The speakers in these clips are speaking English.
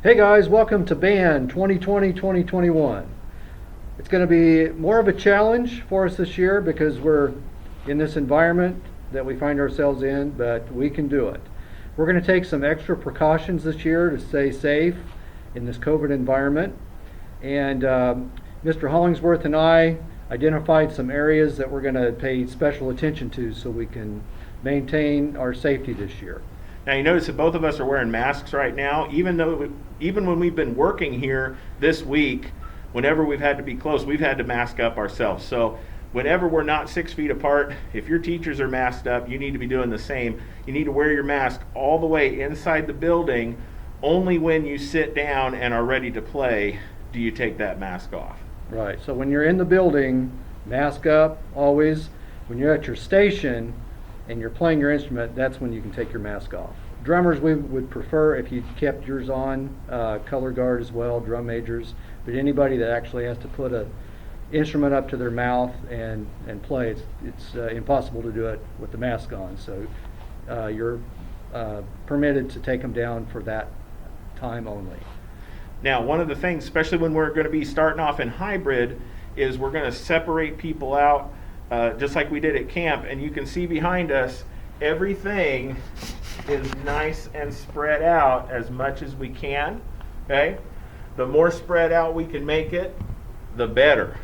Hey guys, welcome to Band 2020-2021. It's going to be more of a challenge for us this year because we're in this environment that we find ourselves in, but we can do it. We're going to take some extra precautions this year to stay safe in this COVID environment. And Mr. Hollingsworth and I identified some areas that we're going to pay special attention to so we can maintain our safety this year. Now you notice that both of us are wearing masks right now, even when we've been working here this week, whenever we've had to be close, we've had to mask up ourselves. So whenever we're not 6 feet apart, if your teachers are masked up, you need to be doing the same. You need to wear your mask all the way inside the building. Only when you sit down and are ready to play do you take that mask off. Right, so when you're in the building, mask up always. When you're at your station and you're playing your instrument, that's when you can take your mask off. Drummers, we would prefer if you kept yours on, color guard as well, drum majors, but anybody that actually has to put an instrument up to their mouth and play, it's impossible to do it with the mask on, so you're permitted to take them down for that time only. Now, one of the things, especially when we're going to be starting off in hybrid, is we're going to separate people out just like we did at camp. And you can see behind us, everything is nice and spread out as much as we can. Okay? The more spread out we can make it, the better.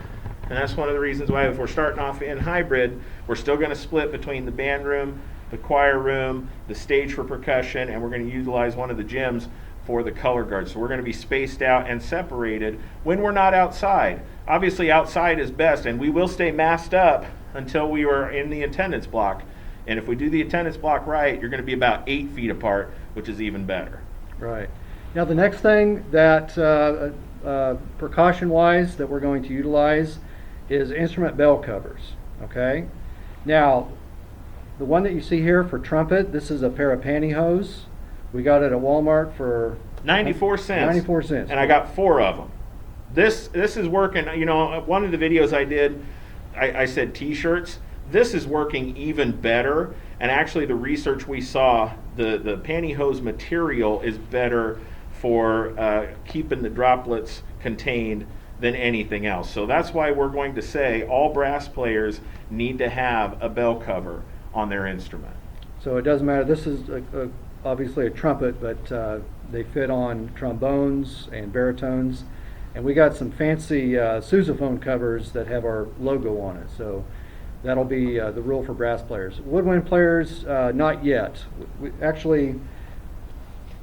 And that's one of the reasons why if we're starting off in hybrid, we're still going to split between the band room, the choir room, the stage for percussion, and we're going to utilize one of the gyms for the color guard. So we're going to be spaced out and separated when we're not outside. Obviously outside is best, and we will stay masked up until we are in the attendance block. And if we do the attendance block right, you're going to be about 8 feet apart, which is even better. Right. Now the next thing that precaution-wise that we're going to utilize is instrument bell covers. Okay. Now the one that you see here for trumpet, this is a pair of pantyhose. We got it at Walmart for 94 cents. 94 cents. And I got 4 of them. This is working. You know, one of the videos I did, I said t-shirts. This is working even better. And actually the research we saw, the pantyhose material is better for keeping the droplets contained than anything else. So that's why we're going to say all brass players need to have a bell cover on their instrument. So it doesn't matter. This is obviously a trumpet, but they fit on trombones and baritones. And we got some fancy sousaphone covers that have our logo on it. So that'll be the rule for brass players. Woodwind players, not yet. We actually,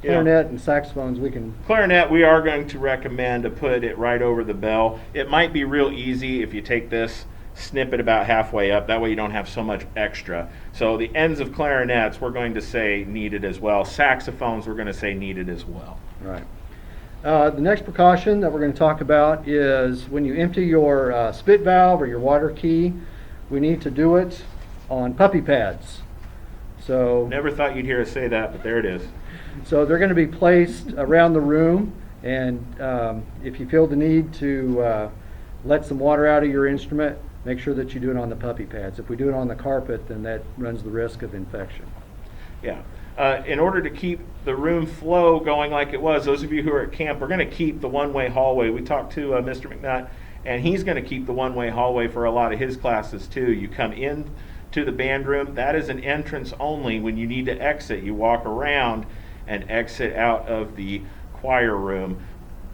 clarinet and saxophones, we can. Clarinet, we are going to recommend to put it right over the bell. It might be real easy if you take this, snip it about halfway up. That way you don't have so much extra. So the ends of clarinets, we're going to say needed as well. Saxophones, we're going to say needed as well. Right. The next precaution that we're going to talk about is when you empty your spit valve or your water key, we need to do it on puppy pads. So Never thought you'd hear us say that, but there it is. So they're going to be placed around the room, and if you feel the need to let some water out of your instrument, make sure that you do it on the puppy pads. If we do it on the carpet, then that runs the risk of infection. Yeah. In order to keep the room flow going like it was, those of you who are at camp, we're going to keep the one-way hallway. We talked to Mr. McNutt, and he's going to keep the one-way hallway for a lot of his classes too. You come in to the band room, that is an entrance only. When you need to exit, you walk around and exit out of the choir room.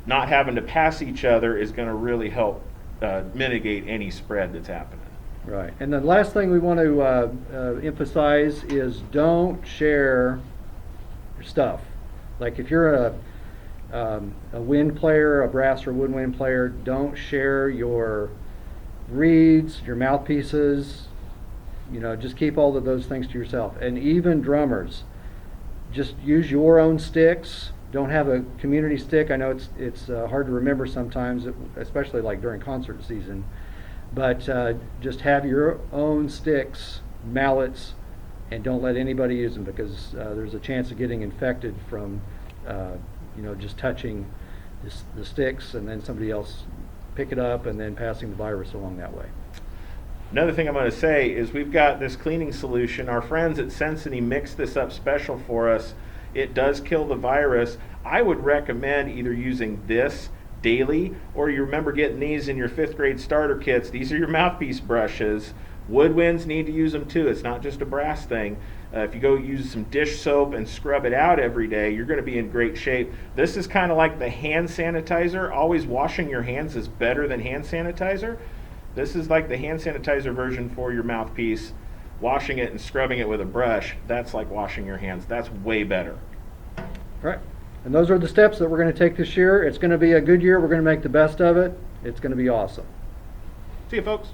Not having to pass each other is going to really help mitigate any spread that's happening. Right. And the last thing we want to emphasize is don't share your stuff. Like if you're a wind player, a brass or woodwind player, don't share your reeds, your mouthpieces. You know, just keep all of those things to yourself. And even drummers, just use your own sticks. Don't have a community stick. I know it's hard to remember sometimes, especially like during concert season. But just have your own sticks, mallets, and don't let anybody use them because there's a chance of getting infected from just touching the sticks and then somebody else pick it up and then passing the virus along that way. Another thing I'm going to say is we've got this cleaning solution. Our friends at Sensity mixed this up special for us. It does kill the virus. I would recommend either using this daily, or you remember getting these in your 5th grade starter kits. These are your mouthpiece brushes. Woodwinds need to use them too. It's not just a brass thing. If you go use some dish soap and scrub it out every day, you're going to be in great shape. This is kind of like the hand sanitizer. Always washing your hands is better than hand sanitizer. This is like the hand sanitizer version for your mouthpiece. Washing it and scrubbing it with a brush, that's like washing your hands. That's way better. Right. And those are the steps that we're going to take this year. It's going to be a good year. We're going to make the best of it. It's going to be awesome. See you, folks.